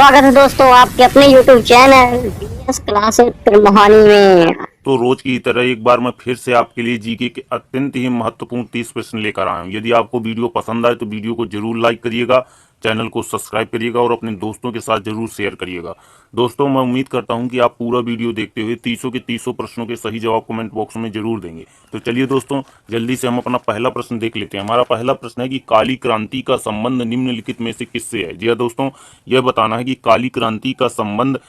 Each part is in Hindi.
स्वागत है दोस्तों आपके अपने YouTube channel BS class Mohani में। तो रोज की तरह एक बार मैं फिर से आपके लिए जीके के अत्यंत ही महत्वपूर्ण 30 प्रश्न लेकर आया हूं। यदि आपको वीडियो पसंद आए तो वीडियो को जरूर लाइक करिएगा, चैनल को सब्सक्राइब करिएगा और अपने दोस्तों के साथ जरूर शेयर करिएगा। दोस्तों, मैं उम्मीद करता हूं कि आप पूरा वीडियो देखते हुए 30 के 30 प्रश्नों के सही जवाब कमेंट बॉक्स में जरूर देंगे। तो चलिए दोस्तों, जल्दी से हम अपना पहला प्रश्न देख लेते हैं। हमारा पहला प्रश्न है कि काली क्रांति का संबंध निम्नलिखित में से किससे है। जी हाँ दोस्तों, यह बताना है कि काली क्रांति का संबंध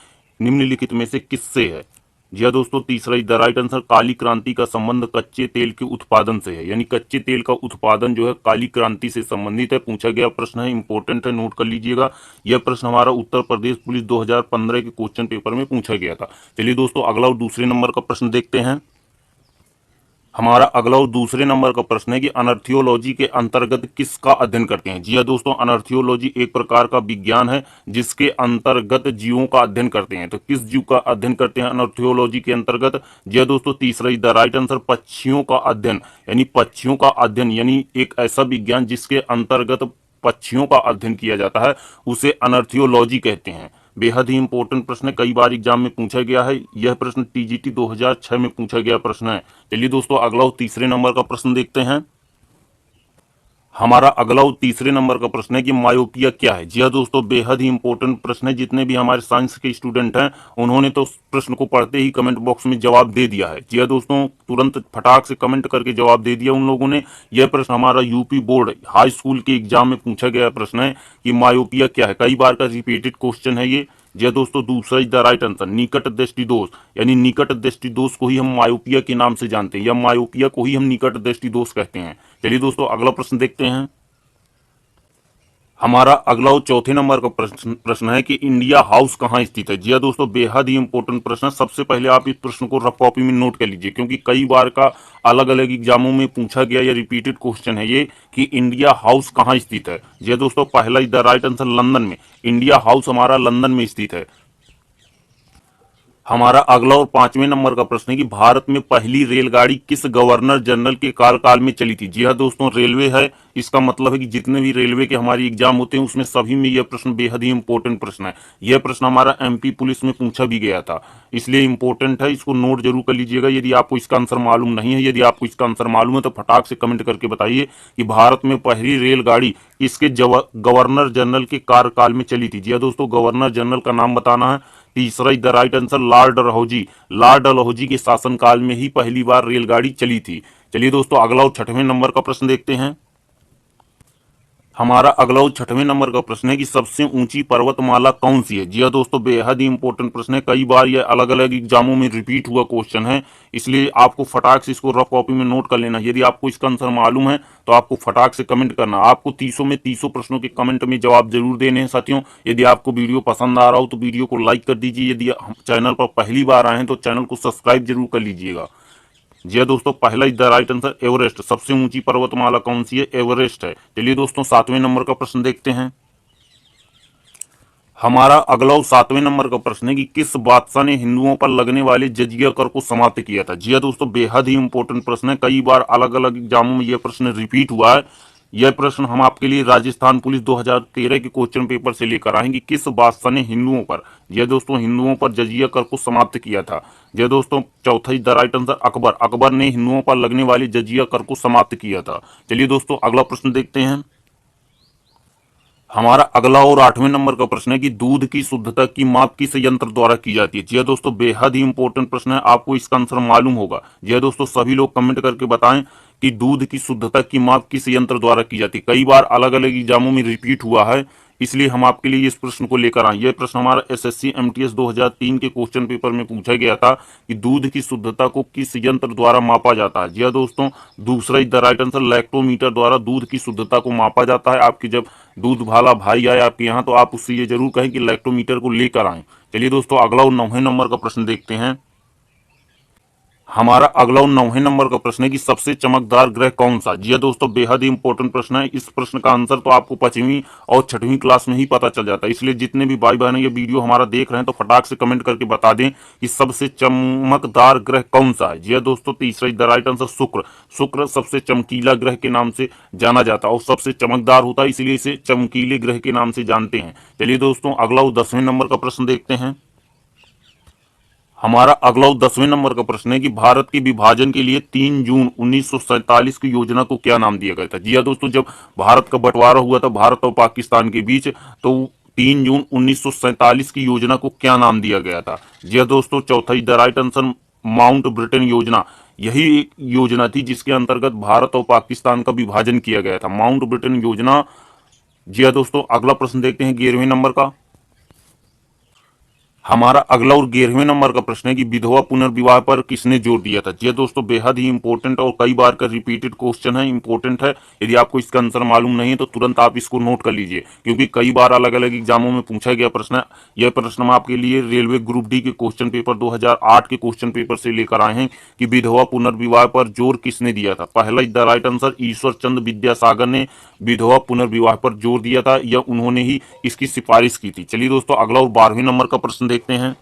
निम्नलिखित में से किससे है। जी हाँ दोस्तों, तीसरा द राइट आंसर, काली क्रांति का संबंध कच्चे तेल के उत्पादन से है। यानी कच्चे तेल का उत्पादन जो है काली क्रांति से संबंधित है। पूछा गया प्रश्न है, इंपॉर्टेंट है, नोट कर लीजिएगा। यह प्रश्न हमारा उत्तर प्रदेश पुलिस 2015 के क्वेश्चन पेपर में पूछा गया था। चलिए दोस्तों, अगला और दूसरे नंबर का प्रश्न देखते हैं। हमारा अगला और दूसरे नंबर का प्रश्न है कि अनर्थियोलॉजी के अंतर्गत किसका अध्ययन करते हैं। जी हाँ दोस्तों, अनर्थियोलॉजी एक प्रकार का विज्ञान है जिसके अंतर्गत जीवों का अध्ययन करते हैं। तो किस जीव का अध्ययन करते हैं अनर्थियोलॉजी के अंतर्गत। जी हाँ दोस्तों, तीसरा द राइट आंसर, पक्षियों का अध्ययन। यानी पक्षियों का अध्ययन, यानी एक ऐसा विज्ञान जिसके अंतर्गत पक्षियों का अध्ययन किया जाता है उसे अनर्थियोलॉजी कहते हैं। बेहद ही इंपॉर्टेंट प्रश्न है, कई बार एग्जाम में पूछा गया है। यह प्रश्न टीजीटी 2006 में पूछा गया प्रश्न है। चलिए दोस्तों, अगला और तीसरे नंबर का प्रश्न देखते हैं। हमारा अगला और तीसरे नंबर का प्रश्न है कि मायोपिया क्या है। जी हाँ दोस्तों, बेहद ही इंपॉर्टेंट प्रश्न है। जितने भी हमारे साइंस के स्टूडेंट हैं उन्होंने तो उस प्रश्न को पढ़ते ही कमेंट बॉक्स में जवाब दे दिया है। जी हाँ दोस्तों, तुरंत फटाक से कमेंट करके जवाब दे दिया उन लोगों ने। यह प्रश्न हमारा यूपी बोर्ड हाई स्कूल के एग्जाम में पूछा गया प्रश्न है कि मायोपिया क्या है। कई बार का रिपीटेड क्वेश्चन है ये। जी हाँ दोस्तों, दूसरा द राइट आंसर, निकट दृष्टि दोष। यानी निकट दृष्टि दोष को ही हम मायोपिया के नाम से जानते हैं या मायोपिया को ही हम निकट दृष्टि दोष कहते हैं। चलिए दोस्तों, अगला प्रश्न देखते हैं। हमारा अगला और चौथे नंबर का प्रश्न है कि इंडिया हाउस कहाँ स्थित है। जी हाँ दोस्तों, बेहद ही इंपॉर्टेंट प्रश्न है। सबसे पहले आप इस प्रश्न को रफ कॉपी में नोट कर लीजिए क्योंकि कई बार का अलग अलग एग्जामों में पूछा गया या रिपीटेड क्वेश्चन है ये कि इंडिया हाउस कहाँ स्थित है। जी हाँ दोस्तों, पहला द राइट आंसर, लंदन में। इंडिया हाउस हमारा लंदन में स्थित है। हमारा अगला और पांचवें नंबर का प्रश्न है कि भारत में पहली रेलगाड़ी किस गवर्नर जनरल के कार्यकाल में चली थी। जी हाँ दोस्तों, रेलवे है, इसका मतलब है कि जितने भी रेलवे के हमारी एग्जाम होते हैं उसमें सभी में यह प्रश्न बेहद ही इंपॉर्टेंट प्रश्न है। यह प्रश्न हमारा एमपी पुलिस में पूछा भी गया था, इसलिए इंपॉर्टेंट है। इसको नोट जरूर कर लीजिएगा यदि आपको इसका आंसर मालूम नहीं है। यदि आपको इसका आंसर मालूम है तो फटाक से कमेंट करके बताइए कि भारत में पहली रेलगाड़ी किसके गवर्नर जनरल के कार्यकाल में चली थी। जी हाँ दोस्तों, गवर्नर जनरल का नाम बताना है। तीसरा the right answer, Lord Dalhousie. Lord Dalhousie के शासनकाल में ही पहली बार रेलगाड़ी चली थी। चलिए दोस्तों, अगला और छठवें नंबर का प्रश्न देखते हैं। हमारा अगला और छठवें नंबर का प्रश्न है कि सबसे ऊंची पर्वतमाला कौन सी है। जी हाँ दोस्तों, बेहद ही इंपॉर्टेंट प्रश्न है। कई बार यह अलग अलग एग्जामों में रिपीट हुआ क्वेश्चन है, इसलिए आपको फटाक से इसको रफ कॉपी में नोट कर लेना। यदि आपको इसका आंसर मालूम है तो आपको फटाक से कमेंट करना। आपको 30 में 30 प्रश्नों के कमेंट में जवाब जरूर देने हैं साथियों। यदि आपको वीडियो पसंद आ रहा हो तो वीडियो को लाइक कर दीजिए। यदि चैनल पर पहली बार आए हैं तो चैनल को सब्सक्राइब जरूर कर लीजिएगा। जी हाँ दोस्तों, पहला द राइट आंसर, एवरेस्ट। सबसे ऊंची पर्वतमाला कौन सी है, एवरेस्ट है। चलिए दोस्तों, सातवें नंबर का प्रश्न देखते हैं। हमारा अगला और सातवें नंबर का प्रश्न है कि किस बादशाह ने हिंदुओं पर लगने वाले जजिया कर को समाप्त किया था। जी हाँ दोस्तों, बेहद ही इंपॉर्टेंट प्रश्न है। कई बार अलग अलग एग्जामों में यह प्रश्न रिपीट हुआ है। यह प्रश्न हम आपके लिए राजस्थान पुलिस 2013 के क्वेश्चन पेपर से लेकर आएंगे। किस बादशाह ने हिंदुओं पर, यह दोस्तों, हिंदुओं पर जजिया कर को समाप्त किया था। यह दोस्तों, चौथा the right answer, Akbar. Akbar ने हिंदुओं पर लगने वाले जजिया कर को समाप्त किया था। चलिए दोस्तों, अगला प्रश्न देखते हैं। हमारा अगला और आठवें नंबर का प्रश्न है कि दूध की शुद्धता की माप किस यंत्र द्वारा की जाती है। जी हाँ दोस्तों, बेहद ही इंपॉर्टेंट प्रश्न है। आपको इसका आंसर मालूम होगा। जी हाँ दोस्तों, सभी लोग कमेंट करके बताएं कि दूध की शुद्धता की माप किस यंत्र द्वारा की जाती है। कई बार अलग अलग एग्जामों में रिपीट हुआ है, इसलिए हम आपके लिए इस प्रश्न को लेकर आए। यह प्रश्न हमारा एसएससी एमटीएस 2003 के क्वेश्चन पेपर में पूछा गया था कि दूध की शुद्धता को किस यंत्र द्वारा मापा जाता है। जी हाँ दोस्तों, दूसरा द राइट आंसर, लैक्टोमीटर द्वारा दूध की शुद्धता को मापा जाता है। आपकी जब दूध वाला भाई आए आपके यहाँ तो आप उससे ये जरूर कहें कि लैक्टोमीटर को लेकर आए। चलिए दोस्तों, अगला और नौवें नंबर का प्रश्न देखते हैं। हमारा अगला 9वें नंबर का प्रश्न है कि सबसे चमकदार ग्रह कौन सा। जी हाँ दोस्तों, बेहद ही इंपॉर्टेंट प्रश्न है। इस प्रश्न का आंसर तो आपको 5वीं और 6वीं क्लास में ही पता चल जाता है, इसलिए जितने भी भाई बहन ये वीडियो हमारा देख रहे हैं तो फटाक से कमेंट करके बता दें कि सबसे चमकदार ग्रह कौन सा है। जी हाँ दोस्तों, तीसरा द राइट आंसर शुक्र। शुक्र सबसे चमकीला ग्रह के नाम से जाना जाता है और सबसे चमकदार होता है, इसलिए इसे चमकीले ग्रह के नाम से जानते हैं। चलिए दोस्तों, अगला 10वें नंबर का प्रश्न देखते हैं। हमारा अगला 10वें नंबर का प्रश्न है कि भारत के विभाजन के लिए 3 जून 1947 की योजना को क्या नाम दिया गया था। जी हाँ दोस्तों, जब भारत का बंटवारा हुआ था भारत और पाकिस्तान के बीच, तो 3 जून 1947 की योजना को क्या नाम दिया गया था। जी हाँ दोस्तों, चौथा the right answer mount Britain योजना। यही एक योजना थी जिसके अंतर्गत भारत और पाकिस्तान का विभाजन किया गया था, माउंट ब्रिटेन योजना। जी हाँ दोस्तों, अगला प्रश्न देखते हैं 11वें नंबर का। हमारा अगला और 11वें नंबर का प्रश्न है कि विधवा पुनर्विवाह पर किसने जोर दिया था। जी दोस्तों, बेहद ही इंपॉर्टेंट और कई बार का रिपीटेड क्वेश्चन है, इंपॉर्टेंट है। यदि आपको इसका आंसर मालूम नहीं है तो तुरंत आप इसको नोट कर लीजिए, क्योंकि कई बार अलग अलग एग्जामों में पूछा गया प्रश्न। यह प्रश्न हम आपके लिए रेलवे ग्रुप डी के क्वेश्चन पेपर 2008 के क्वेश्चन पेपर से लेकर आए हैं कि विधवा पुनर्विवाह पर जोर किसने दिया था। पहला the right answer Ishwar Chandra Vidyasagar ने विधवा पुनर्विवाह पर जोर दिया था, या उन्होंने ही इसकी सिफारिश की थी। चलिए दोस्तों, अगला और 12वें नंबर का प्रश्न देखते हैं।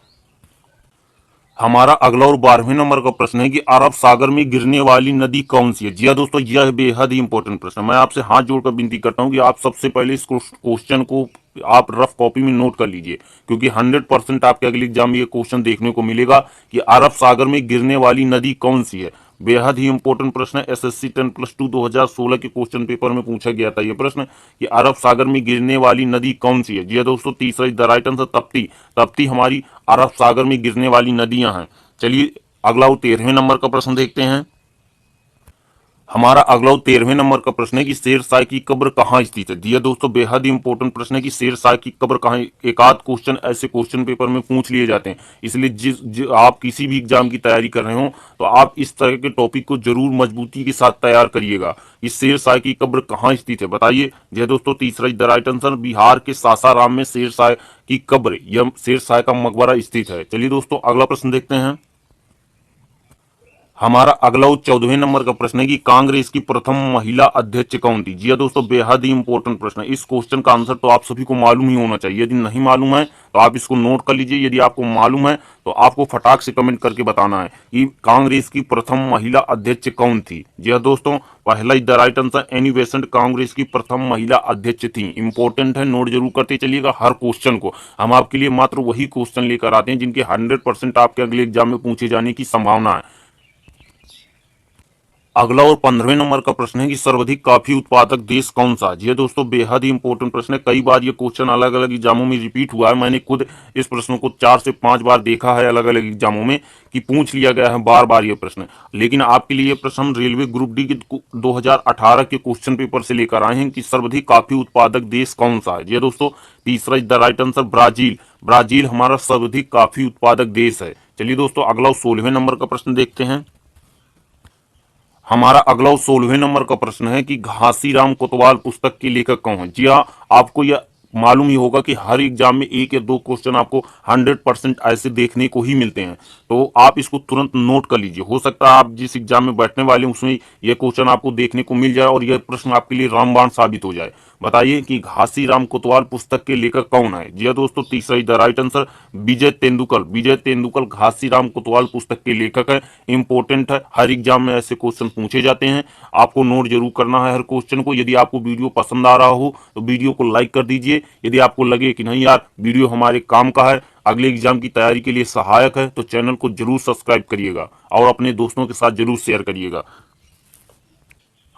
हमारा अगला और 12वें नंबर का प्रश्न है कि अरब सागर में गिरने वाली नदी कौन सी है। जी हाँ दोस्तों, यह बेहद ही इंपॉर्टेंट प्रश्न है। मैं आपसे हाथ जोड़कर विनती करता हूं कि आप सबसे पहले इस क्वेश्चन को आप रफ कॉपी में नोट कर लीजिए, क्योंकि 100% आपके अगले एग्जाम में ये क्वेश्चन देखने को मिलेगा कि अरब सागर में गिरने वाली नदी कौन सी है। बेहद ही इंपॉर्टेंट प्रश्न है। एसएससी 10+2 2016 के क्वेश्चन पेपर में पूछा गया था यह प्रश्न कि अरब सागर में गिरने वाली नदी कौन सी है। जी दोस्तों, तीसरा the right answer Trupti. Trupti हमारी अरब सागर में गिरने वाली नदियां हैं। चलिए अगला 13वें नंबर का प्रश्न देखते हैं। हमारा अगला 13वें नंबर का प्रश्न है कि शेरशाह की कब्र कहाँ स्थित है। जी दोस्तों, बेहद ही इंपॉर्टेंट प्रश्न है कि शेरशाह की कब्र कहाँ। एक आध क्वेश्चन ऐसे क्वेश्चन पेपर में पूछ लिए जाते हैं, इसलिए आप किसी भी एग्जाम की तैयारी कर रहे हो तो आप इस तरह के टॉपिक को जरूर मजबूती के साथ तैयार करिएगा। इस शेरशाह की कब्र कहाँ स्थित है, बताइए। जी दोस्तों, तीसरा द राइट आंसर बिहार के सासाराम में शेरशाह की कब्र या शेरशाह का मकबरा स्थित है। चलिए दोस्तों, अगला प्रश्न देखते हैं। हमारा अगला 14वें नंबर का प्रश्न है कि कांग्रेस की प्रथम महिला अध्यक्ष कौन थी। जी हाँ दोस्तों, बेहद ही इंपॉर्टेंट प्रश्न है। इस क्वेश्चन का आंसर तो आप सभी को मालूम ही होना चाहिए। यदि नहीं मालूम है तो आप इसको नोट कर लीजिए, यदि आपको मालूम है तो आपको फटाक से कमेंट करके बताना है कि कांग्रेस की प्रथम महिला अध्यक्ष कौन थी। जी हाँ दोस्तों, पहला the right answer Annie Besant Congress की प्रथम महिला अध्यक्ष थी। इंपॉर्टेंट है, नोट जरूर करते चलिएगा। हर क्वेश्चन को हम आपके लिए मात्र वही क्वेश्चन लेकर आते हैं जिनके 100% आपके अगले एग्जाम में पूछे जाने की संभावना है। अगला और 15वें नंबर का प्रश्न है कि सर्वाधिक कॉफी उत्पादक देश कौन सा। जी दोस्तों, बेहद ही इंपॉर्टेंट प्रश्न है। कई बार ये क्वेश्चन अलग अलग एग्जामों में रिपीट हुआ है। मैंने खुद इस प्रश्न को 4 से 5 बार देखा है अलग अलग एग्जामों में कि पूछ लिया गया है बार बार ये प्रश्न। लेकिन आपके लिए प्रश्न हम रेलवे ग्रुप डी के 2018 के क्वेश्चन पेपर से लेकर आए हैं कि सर्वाधिक कॉफी उत्पादक देश कौन सा है। जी दोस्तों, तीसरा the right answer Brazil. Brazil हमारा सर्वाधिक कॉफी उत्पादक देश है। चलिए दोस्तों, अगला 16वें नंबर का प्रश्न देखते हैं। हमारा अगला 16वें नंबर का प्रश्न है कि घासीराम कोतवाल पुस्तक के लेखक कौन है। जी हाँ, आपको यह मालूम ही होगा कि हर एग्जाम में 1 या 2 क्वेश्चन आपको 100% ऐसे देखने को ही मिलते हैं, तो आप इसको तुरंत नोट कर लीजिए। हो सकता है आप जिस एग्जाम में बैठने वाले हैं उसमें यह क्वेश्चन आपको देखने को मिल जाए और यह प्रश्न आपके लिए रामबाण साबित हो जाए। बताइए कि घासीराम कोतवाल पुस्तक के लेखक कौन है। जी हाँ दोस्तों, तीसरा द राइट आंसर विजय तेंदुलकर। विजय तेंदुलकर घासीराम कोतवाल पुस्तक के लेखक है। इंपॉर्टेंट है, हर एग्जाम में ऐसे क्वेश्चन पूछे जाते हैं, आपको नोट जरूर करना है हर क्वेश्चन को। यदि आपको वीडियो पसंद आ रहा हो तो वीडियो को लाइक कर दीजिए। यदि आपको लगे कि नहीं यार वीडियो हमारे काम का है, अगले एग्जाम की तैयारी के लिए सहायक है, तो चैनल को जरूर सब्सक्राइब करिएगा और अपने दोस्तों के साथ जरूर शेयर करिएगा।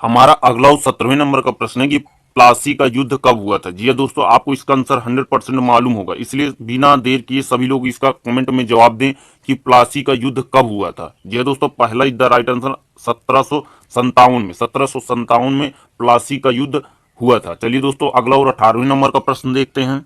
हमारा अगला 17वें नंबर का प्रश्न है कि प्लासी का युद्ध कब हुआ था। जी दोस्तों, आपको इसका आंसर 100% मालूम होगा, इसलिए बिना देर किए सभी लोग इसका कमेंट में जवाब दें कि प्लासी का युद्ध कब हुआ था। जी दोस्तों, पहला द राइट आंसर 1757 में प्लासी का युद्ध हुआ था। चलिए दोस्तों, अगला और 18वें नंबर का प्रश्न देखते हैं।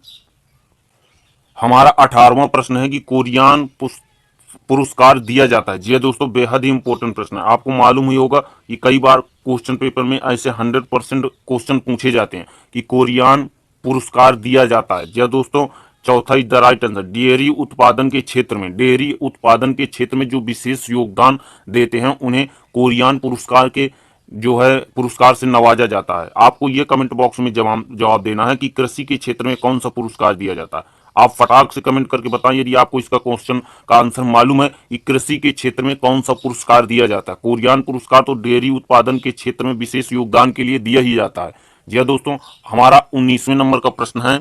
हमारा 18वां प्रश्न है कि कोरियान पुरस्कार दिया जाता है। जी हाँ दोस्तों, बेहद ही इंपॉर्टेंट प्रश्न है। आपको मालूम ही होगा कि कई बार क्वेश्चन पेपर में ऐसे 100% क्वेश्चन पूछे जाते हैं कि कोरियान पुरस्कार दिया जाता है। जी हाँ दोस्तों, चौथा is the right answer, dairy उत्पादन के क्षेत्र में, डेयरी उत्पादन के क्षेत्र में जो विशेष योगदान देते हैं उन्हें कोरियान पुरस्कार के जो है पुरस्कार से नवाजा जाता है। आपको यह कमेंट बॉक्स में जवाब देना है कि कृषि के क्षेत्र में कौन सा पुरस्कार दिया जाता है। आप फटाक से कमेंट करके बताएं यदि आपको इसका क्वेश्चन का आंसर मालूम है कि कृषि के क्षेत्र में कौन सा पुरस्कार दिया जाता है। कोरियान पुरस्कार तो डेयरी उत्पादन के क्षेत्र में विशेष योगदान के लिए दिया ही जाता है। जी हाँ दोस्तों, हमारा 19वें नंबर का प्रश्न है।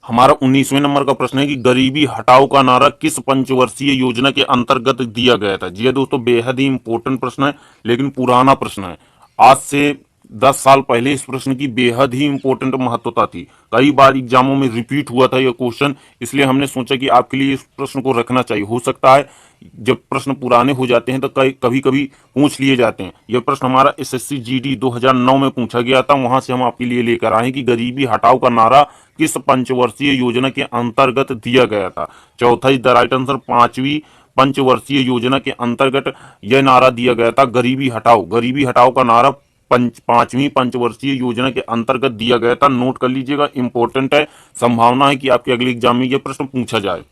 हमारा 19वें नंबर का प्रश्न है कि गरीबी हटाओ का नारा किस पंचवर्षीय योजना के अंतर्गत दिया गया था। जी हाँ दोस्तों, बेहद ही इंपॉर्टेंट प्रश्न है लेकिन पुराना प्रश्न है। आज से 10 साल पहले इस प्रश्न की बेहद ही इंपॉर्टेंट महत्वता थी। कई बार एग्जामों में रिपीट हुआ था यह क्वेश्चन, इसलिए हमने सोचा कि आपके लिए इस प्रश्न को रखना चाहिए। हो सकता है जब प्रश्न पुराने हो जाते हैं तो कभी कभी पूछ लिए जाते हैं। यह प्रश्न हमारा एसएससी जीडी 2009 में पूछा गया था, वहां से हम आपके लिए लेकर आए कि गरीबी हटाओ का नारा किस पंचवर्षीय योजना के अंतर्गत दिया गया था। चौथा इज द राइट आंसर, 5वीं पंचवर्षीय योजना के अंतर्गत यह नारा दिया गया था, गरीबी हटाओ। गरीबी हटाओ का नारा 5वीं पंचवर्षीय योजना के अंतर्गत दिया गया था। नोट कर लीजिएगा, इंपॉर्टेंट है। संभावना है कि आपके अगले एग्जाम में यह प्रश्न पूछा जाए।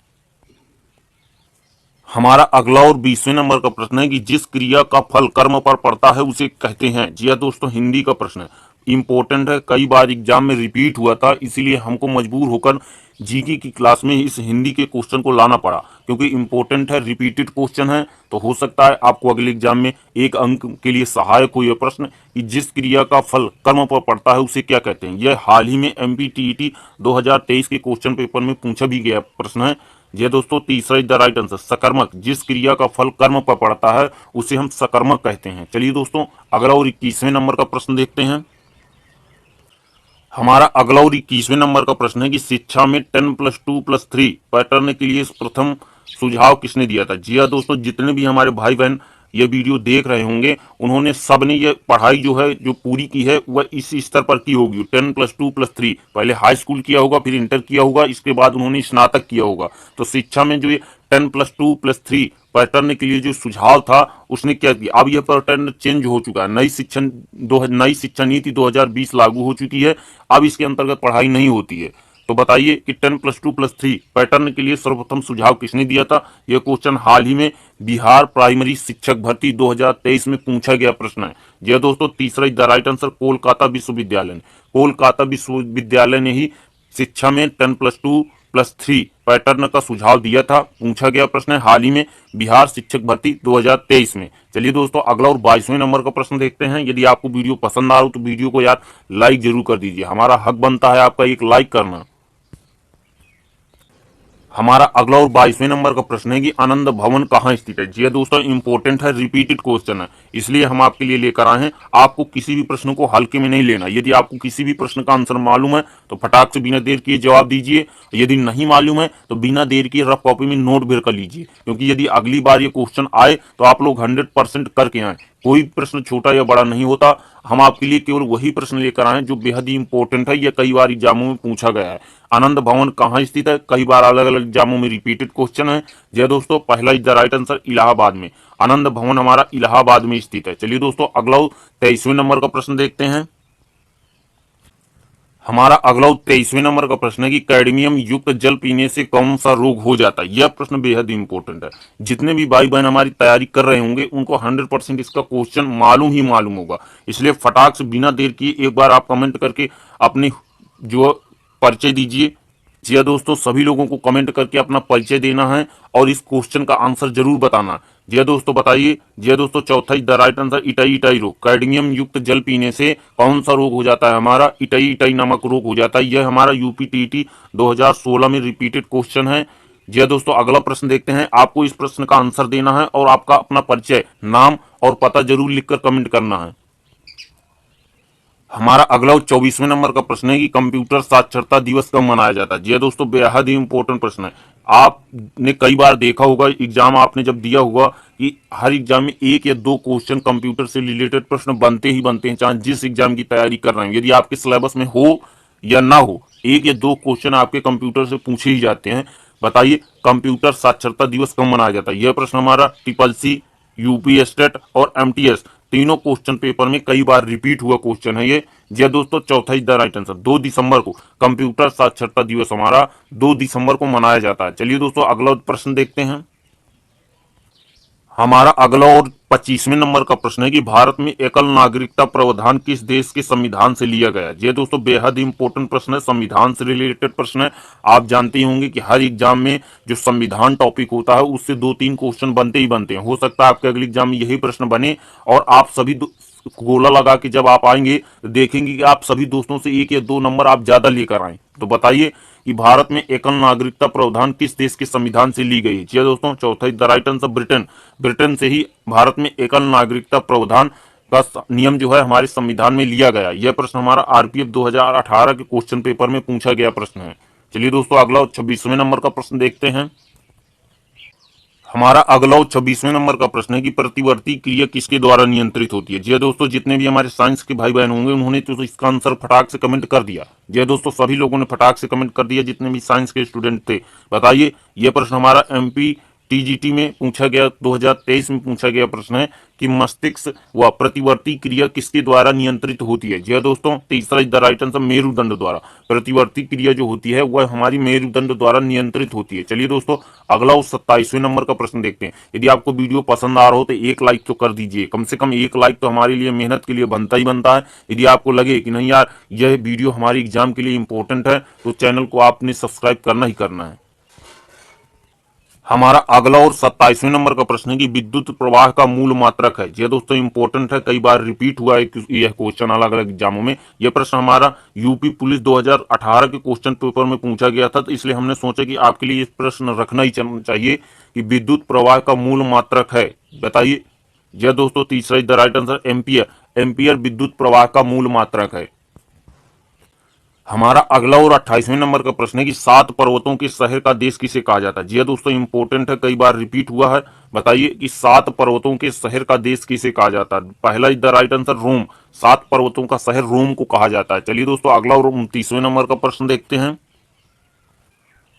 हमारा अगला और 20वें नंबर का प्रश्न है कि जिस क्रिया का फल कर्म पर पड़ता है उसे कहते हैं। जी हाँ दोस्तों, हिंदी का प्रश्न है, इंपॉर्टेंट है, कई बार एग्जाम में रिपीट हुआ था, इसीलिए हमको मजबूर होकर जीके की क्लास में इस हिंदी के क्वेश्चन को लाना पड़ा, क्योंकि इंपॉर्टेंट है, रिपीटेड क्वेश्चन है। तो हो सकता है आपको अगले एग्जाम में 1 अंक के लिए सहायक हो यह प्रश्न कि जिस क्रिया का फल कर्म पर पड़ता है उसे क्या कहते हैं। यह हाल ही में एमपीटीईटी 2023 के क्वेश्चन पेपर में पूछा भी गया प्रश्न है। ये दोस्तों, तीसरा इज द राइट आंसर, सकर्मक। जिस क्रिया का फल कर्म पर पड़ता है उसे हम सकर्मक कहते हैं। चलिए दोस्तों, अगला और 21वें नंबर का प्रश्न देखते हैं। हमारा अगला और 21वें नंबर का प्रश्न है कि शिक्षा में 10+2+3 पैटर्न के लिए प्रथम सुझाव किसने दिया था। जी हाँ दोस्तों, जितने भी हमारे भाई बहन ये वीडियो देख रहे होंगे उन्होंने सबने ये पढ़ाई जो है जो पूरी की है वह इस स्तर पर की होगी। 10+2+3 पहले हाई स्कूल किया होगा, फिर इंटर किया होगा, इसके बाद उन्होंने स्नातक किया होगा। तो शिक्षा में जो ये 10+2+3 पैटर्न के लिए जो सुझाव था उसने क्या किया। अब यह पैटर्न चेंज हो चुका है, नई शिक्षा नीति 2020 लागू हो चुकी है। अब इसके अंतर्गत पढ़ाई नहीं होती है। तो बताइए कि 10+2+3 पैटर्न के लिए सर्वप्रथम सुझाव किसने दिया था। यह क्वेश्चन हाल ही में बिहार प्राइमरी शिक्षक भर्ती 2023 में पूछा गया प्रश्न है। यह दोस्तों, तीसरा is the right answer, Kolkata विश्वविद्यालय। कोलकाता विश्वविद्यालय ने ही शिक्षा में 10+2+3 पैटर्न का सुझाव दिया था। पूछा गया प्रश्न है हाल ही में बिहार शिक्षक भर्ती 2023 में। चलिए दोस्तों, अगला और 22वें नंबर का प्रश्न देखते हैं। यदि आपको वीडियो पसंद आ रहा हो तो वीडियो को यार लाइक जरूर कर दीजिए, हमारा हक बनता है आपका एक लाइक करना। हमारा अगला और 22वें नंबर का प्रश्न है कि आनंद भवन कहाँ स्थित है। जी दोस्तों, इंपॉर्टेंट है, रिपीटेड क्वेश्चन है, इसलिए हम आपके लिए लेकर आए हैं। आपको किसी भी प्रश्न को हल्के में नहीं लेना। यदि आपको किसी भी प्रश्न का आंसर मालूम है तो फटाक से बिना देर किए जवाब दीजिए। यदि नहीं मालूम है तो बिना देर किए रफ कॉपी में नोट भी कर लीजिए, क्योंकि यदि अगली बार ये क्वेश्चन आए तो आप लोग 100% करके आए। कोई प्रश्न छोटा या बड़ा नहीं होता, हम आपके लिए केवल वही प्रश्न लेकर आए जो बेहद ही इंपॉर्टेंट है, यह कई बार एग्जामों में पूछा गया है। आनंद भवन कहाँ स्थित है, कई बार अलग अलग एग्जामों में रिपीटेड क्वेश्चन है। जय दोस्तों, पहला is the right answer, Allahabad में। आनंद भवन हमारा इलाहाबाद में स्थित है। चलिए दोस्तों, अगला 23वें नंबर का प्रश्न देखते हैं। हमारा अगला 23वें नंबर का प्रश्न है कि कैडमियम युक्त जल पीने से कौन सा रोग हो जाता है। यह प्रश्न बेहद इंपॉर्टेंट है। जितने भी भाई बहन हमारी तैयारी कर रहे होंगे उनको 100% इसका क्वेश्चन मालूम होगा, इसलिए फटाक से बिना देर किए एक बार आप कमेंट करके अपनी जो परिचय दीजिए। जी हाँ दोस्तों, सभी लोगों को कमेंट करके अपना परिचय देना है और इस क्वेश्चन का आंसर जरूर बताना। जी हाँ दोस्तों, बताइए। जी हाँ दोस्तों, चौथा द राइट आंसर, इटाई रोग। कैडमियम युक्त जल पीने से कौन सा रोग हो जाता है, हमारा इटाई नामक रोग हो जाता है। यह हमारा यूपीटीटी 2016 में रिपीटेड क्वेश्चन है। जी हाँ दोस्तों, अगला प्रश्न देखते हैं। आपको इस प्रश्न का आंसर देना है और आपका अपना परिचय, नाम और पता जरूर लिखकर कमेंट करना है। हमारा अगला 24वें नंबर का प्रश्न है कि कंप्यूटर साक्षरता दिवस कब मनाया जाता है। जी दोस्तों, बेहद ही इंपॉर्टेंट प्रश्न है। आपने कई बार देखा होगा, एग्जाम आपने जब दिया होगा कि हर एग्जाम में 1 या 2 क्वेश्चन कंप्यूटर से रिलेटेड प्रश्न बनते ही बनते हैं, चाहे जिस एग्जाम की तैयारी कर रहे हैं। यदि आपके सिलेबस में हो या ना हो, 1 या 2 क्वेश्चन आपके कंप्यूटर से पूछे ही जाते हैं। बताइए, कंप्यूटर साक्षरता दिवस कब मनाया जाता है। यह प्रश्न हमारा ट्रिपल सी, यूपी स्टेट और एमटीएस तीनों क्वेश्चन पेपर में कई बार रिपीट हुआ क्वेश्चन है ये। जी दोस्तों, चौथा इज द राइट आंसर। 2 दिसंबर को कंप्यूटर साक्षरता दिवस हमारा 2 दिसंबर को मनाया जाता है। चलिए दोस्तों, अगला प्रश्न देखते हैं। हमारा अगला और 25वें नंबर का प्रश्न है कि भारत में एकल नागरिकता प्रावधान किस देश के संविधान से लिया गया। ये दोस्तों बेहद इंपॉर्टेंट प्रश्न है, संविधान से रिलेटेड प्रश्न है। आप जानते ही होंगे कि हर एग्जाम में जो संविधान टॉपिक होता है उससे 2-3 क्वेश्चन बनते ही बनते हैं। हो सकता है आपके अगले एग्जाम में यही प्रश्न बने और आप सभी गोला लगा के जब आप आएंगे तो देखेंगे कि आप सभी दोस्तों से 1 या 2 नंबर आप ज्यादा लेकर आए। तो बताइए कि भारत में एकल नागरिकता प्रावधान किस देश के संविधान से ली गई है। जी दोस्तों, चौथा the right answer Britain. Britain से ही भारत में एकल नागरिकता प्रावधान का नियम जो है हमारे संविधान में लिया गया। यह प्रश्न हमारा आरपीएफ 2018 के क्वेश्चन पेपर में पूछा गया प्रश्न है। चलिए दोस्तों, अगला 26वें नंबर का प्रश्न देखते हैं। हमारा अगला 26वें नंबर का प्रश्न है कि प्रतिवर्ती क्रिया किसके द्वारा नियंत्रित होती है। जी दोस्तों, जितने भी हमारे साइंस के भाई बहन होंगे उन्होंने तो इसका आंसर फटाक से कमेंट कर दिया। जी दोस्तों, सभी लोगों ने फटाक से कमेंट कर दिया जितने भी साइंस के स्टूडेंट थे। बताइए, यह प्रश्न हमारा एमपी टीजीटी में पूछा गया, 2023 में पूछा गया प्रश्न है कि मस्तिष्क व प्रतिवर्ती क्रिया किसके द्वारा नियंत्रित होती है। जी दोस्तों, तीसरा इज द राइट आंसर मेरुदंड द्वारा। प्रतिवर्ती क्रिया जो होती है वह हमारी मेरुदंड द्वारा नियंत्रित होती है। चलिए दोस्तों, अगला 27वें नंबर का प्रश्न देखते हैं। यदि आपको वीडियो पसंद आ रहा हो तो 1 लाइक तो कर दीजिए, कम से कम 1 लाइक तो हमारे लिए मेहनत के लिए बनता ही बनता है। यदि आपको लगे कि नहीं यार यह वीडियो हमारी एग्जाम के लिए इंपॉर्टेंट है तो चैनल को आपने सब्सक्राइब करना ही करना है। हमारा अगला और 27वें नंबर का प्रश्न है कि विद्युत प्रवाह का मूल मात्रक है। यह दोस्तों इंपॉर्टेंट है, कई बार रिपीट हुआ है यह क्वेश्चन अलग अलग एग्जामों में। यह प्रश्न हमारा यूपी पुलिस 2018 के क्वेश्चन पेपर में पूछा गया था, तो इसलिए हमने सोचा कि आपके लिए इस प्रश्न रखना ही चाहिए कि विद्युत प्रवाह का मूल मात्रक है। बताइए। यह दोस्तों तीसरा the right answer ampere. Ampere विद्युत प्रवाह का मूल मात्रक है। हमारा अगला और 28वें नंबर का प्रश्न है कि 7 पर्वतों के शहर का देश किसे कहा जाता है। जी दोस्तों इंपॉर्टेंट है, कई बार रिपीट हुआ है। बताइए कि 7 पर्वतों के शहर का देश किसे कहा जाता है। पहला इज द राइट आंसर रोम। 7 पर्वतों का शहर रोम को कहा जाता है। चलिए दोस्तों, अगला और 29वें नंबर का प्रश्न देखते हैं।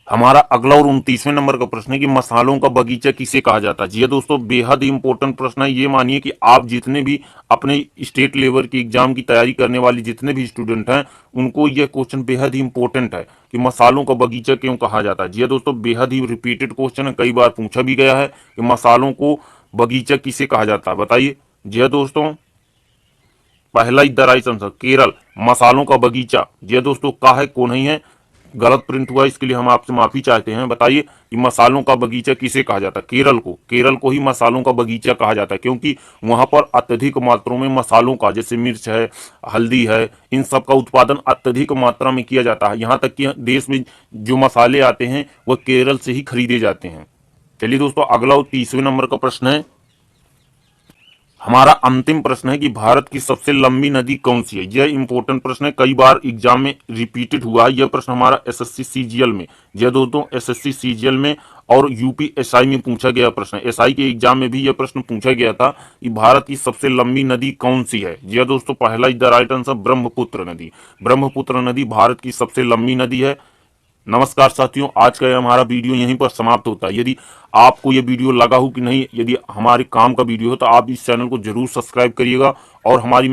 हमारा अगला और 29वें नंबर का प्रश्न है कि मसालों का बगीचा किसे कहा जाता है। जी दोस्तों, बेहद ही इंपॉर्टेंट प्रश्न है। ये मानिए कि आप जितने भी अपने स्टेट लेवल की एग्जाम की तैयारी करने वाले जितने भी स्टूडेंट हैं उनको यह क्वेश्चन बेहद ही इंपॉर्टेंट है कि मसालों का बगीचा क्यों कहा जाता है। जी दोस्तों, बेहद ही रिपीटेड क्वेश्चन है, कई बार पूछा भी गया है कि मसालों को बगीचा किसे कहा जाता है। बताइए। जी दोस्तों, पहला is the right answer Kerala. मसालों का बगीचा जी दोस्तों का है को नहीं है, गलत प्रिंट हुआ, इसके लिए हम आपसे माफी चाहते हैं। बताइए कि मसालों का बगीचा किसे कहा जाता है। केरल को ही मसालों का बगीचा कहा जाता है क्योंकि वहां पर अत्यधिक मात्रा में मसालों का, जैसे मिर्च है, हल्दी है, इन सब का उत्पादन अत्यधिक मात्रा में किया जाता है। यहाँ तक कि देश में जो मसाले आते हैं वह केरल से ही खरीदे जाते हैं। चलिए दोस्तों, अगला 30वें नंबर का प्रश्न है। हमारा अंतिम प्रश्न है कि भारत की सबसे लंबी नदी कौन सी है। यह इंपॉर्टेंट प्रश्न है, कई बार एग्जाम में रिपीटेड हुआ है। यह प्रश्न हमारा एसएससी सीजीएल में, यह दोस्तों एसएससी सीजीएल में और यूपी एसआई में पूछा गया प्रश्न। एसआई के एग्जाम में भी यह प्रश्न पूछा गया था कि भारत की सबसे लंबी नदी कौन सी है। यह दोस्तों पहला is the right answer Brahmaputra नदी। ब्रह्मपुत्र नदी भारत की सबसे लंबी नदी है। नमस्कार साथियों, आज का हमारा वीडियो यहीं पर समाप्त होता है। यदि आपको यह वीडियो लगा हो कि नहीं, यदि हमारे काम का वीडियो हो तो आप इस चैनल को जरूर सब्सक्राइब करिएगा और हमारी